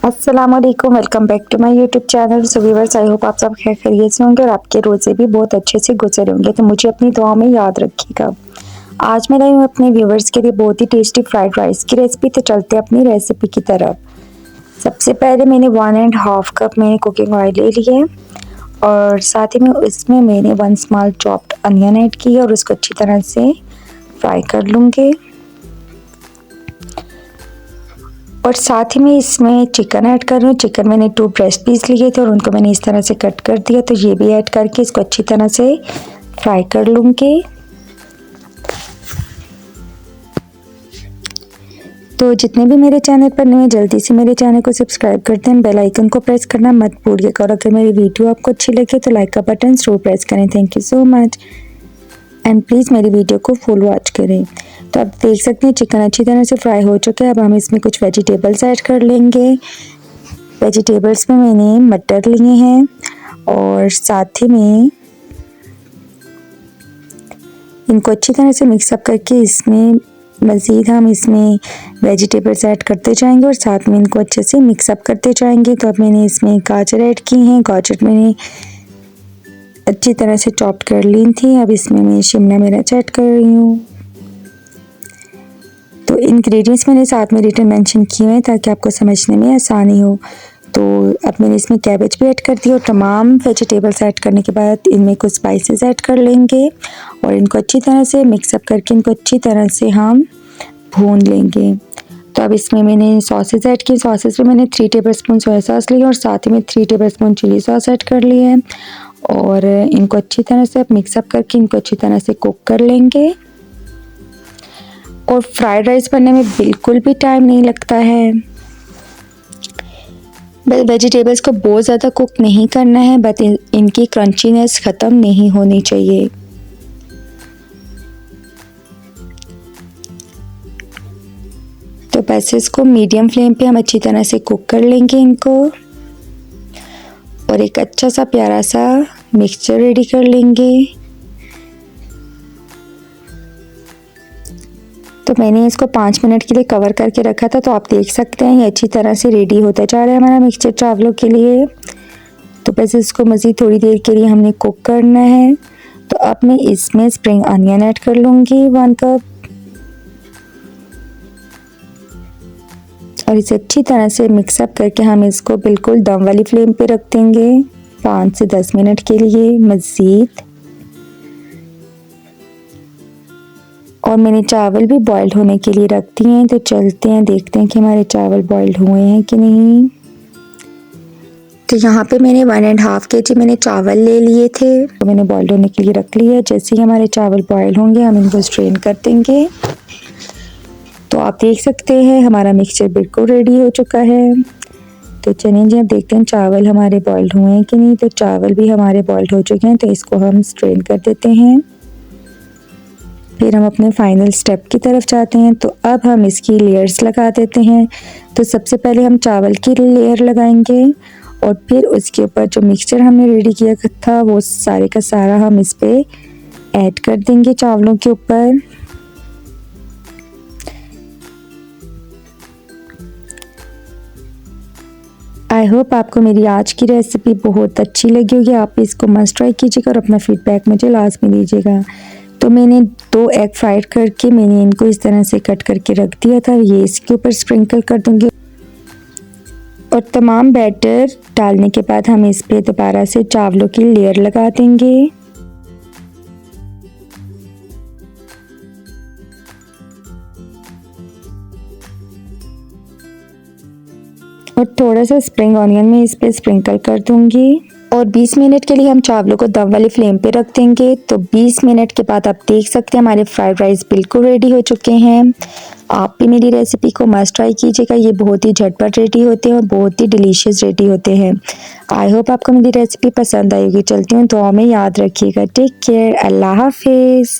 अस्सलामुअलैकुम, welcome back to my YouTube channel. So viewers, I hope आप सब खैर खैरियत से होंगे और आपके रोज़े भी बहुत अच्छे से गुजरे होंगे। तो मुझे अपनी दुआ में याद रखिएगा। आज मैं लाई हूँ अपने व्यूअर्स के लिए बहुत ही टेस्टी फ्राइड राइस की रेसिपी। तो चलते हैं अपनी रेसिपी की तरफ। सबसे पहले मैंने 1.5 कप मैंने कुकिंग ऑयल ले लिया है और साथ ही में इसमें मैंने 1 स्मॉल चॉप्ड अनियन ऐड की है और उसको अच्छी तरह से फ्राई कर लूँगी। और साथ ही में इसमें चिकन ऐड कर रही हूँ। चिकन मैंने 2 ब्रेस्ट पीस लिए थे और उनको मैंने इस तरह से कट कर दिया। तो ये भी ऐड करके इसको अच्छी तरह से फ्राई कर लूँगी। तो जितने भी मेरे चैनल पर नए हैं जल्दी से मेरे चैनल को सब्सक्राइब कर दें, बेल आइकन को प्रेस करना मत भूलिएगा और अगर मेरी वीडियो आपको अच्छी लगे तो लाइक का बटन जरूर प्रेस करें। Thank you so much and please मेरी वीडियो को फुल वॉच करें। तो आप देख सकते हैं चिकन अच्छी तरह से फ्राई हो चुका है। अब हम इसमें कुछ वेजिटेबल्स ऐड कर लेंगे। वेजिटेबल्स में मैंने मटर लिए हैं और साथ ही में इनको अच्छी तरह से मिक्सअप करके इसमें मज़ीद हम इसमें वेजिटेबल्स ऐड करते जाएंगे और साथ में इनको अच्छे से मिक्सअप करते जाएंगे। तो अब मैंने इसमें गाजर ऐड की हैं। गाजर मैंने अच्छी तरह से चॉप कर ली थी। अब इसमें मैं शिमला मिर्च ऐड कर रही हूँ। तो इंग्रेडिएंट्स मैंने साथ में रिटन मेंशन किए हैं ताकि आपको समझने में आसानी हो। तो अब मैंने इसमें कैबेज भी ऐड कर दी और तमाम वेजिटेबल्स ऐड करने के बाद इनमें कुछ स्पाइसेस ऐड कर लेंगे और इनको अच्छी तरह से मिक्सअप करके इनको अच्छी तरह से हम भून लेंगे। तो अब इसमें मैंने सॉसेस ऐड किए। सॉसेस में मैंने 3 टेबलस्पून सोया सॉस ली और साथ ही में 3 टेबलस्पून चिली सॉस ऐड कर लिए हैं और इनको अच्छी तरह से मिक्सअप करके इनको अच्छी तरह से कुक कर लेंगे। और फ्राइड राइस बनने में बिल्कुल भी टाइम नहीं लगता है। बस वेजिटेबल्स को बहुत ज़्यादा कुक नहीं करना है, बट इनकी क्रंचीनेस ख़त्म नहीं होनी चाहिए। तो बस इसको मीडियम फ्लेम पे हम अच्छी तरह से कुक कर लेंगे इनको और एक अच्छा सा प्यारा सा मिक्सचर रेडी कर लेंगे। तो मैंने इसको 5 मिनट के लिए कवर करके रखा था। तो आप देख सकते हैं ये अच्छी तरह से रेडी होता जा रहा है हमारा मिक्सचर चावलों के लिए। तो बस इसको मज़ीद थोड़ी देर के लिए हमने कुक करना है। तो अब मैं इसमें स्प्रिंग अनियन ऐड कर लूँगी 1 कप और इसे अच्छी तरह से मिक्सअप करके हम इसको बिल्कुल दम वाली फ्लेम पे रख देंगे 5 से 10 मिनट के लिए मज़ीद। और मैंने चावल भी बॉइल्ड होने के लिए रख दिए हैं। तो चलते हैं देखते हैं कि हमारे चावल बॉइल्ड हुए हैं कि नहीं। तो यहाँ पे मैंने 1.5 kg मैंने चावल ले लिए थे तो मैंने बॉइल्ड होने के लिए रख लिया है। जैसे ही हमारे चावल बॉइल्ड होंगे हम इनको स्ट्रेन कर देंगे। तो आप देख सकते हैं हमारा मिक्सचर बिल्कुल रेडी हो चुका है। तो चलिए जी अब देखते हैं चावल हमारे बॉइल्ड हुए हैं कि नहीं। तो चावल भी हमारे बॉइल्ड हो चुके हैं। तो इसको हम स्ट्रेन कर देते हैं। फिर हम अपने फाइनल स्टेप की तरफ जाते हैं। तो अब हम इसकी लेयर्स लगा देते हैं। तो सबसे पहले हम चावल की लेयर लगाएंगे और फिर उसके ऊपर जो मिक्सचर हमने रेडी किया था वो सारे का सारा हम इस पे ऐड कर देंगे चावलों के ऊपर। आई होप आपको मेरी आज की रेसिपी बहुत अच्छी लगी होगी। आप इसको मस्ट ट्राई कीजिएगा और अपना फीडबैक मुझे लास्ट में दीजिएगा। तो मैंने 2 एग फ्राइड करके मैंने इनको इस तरह से कट करके रख दिया था। ये इसके ऊपर स्प्रिंकल कर दूंगी और तमाम बैटर डालने के बाद हम इस पे दोबारा से चावलों की लेयर लगा देंगे। और थोड़ा सा स्प्रिंग ऑनियन में इस पे स्प्रिंकल कर दूंगी और 20 मिनट के लिए हम चावलों को दम वाली फ्लेम पे रख देंगे। तो 20 मिनट के बाद आप देख सकते हैं हमारे फ्राइड राइस बिल्कुल रेडी हो चुके हैं। आप भी मेरी रेसिपी को मस्ट ट्राई कीजिएगा। ये बहुत ही झटपट रेडी होते हैं और बहुत ही डिलीशियस रेडी होते हैं। आई होप आपको मेरी रेसिपी पसंद आई होगी। चलती हूँ, दुआ में याद रखिएगा। टेक केयर, अल्लाह हाफिज़।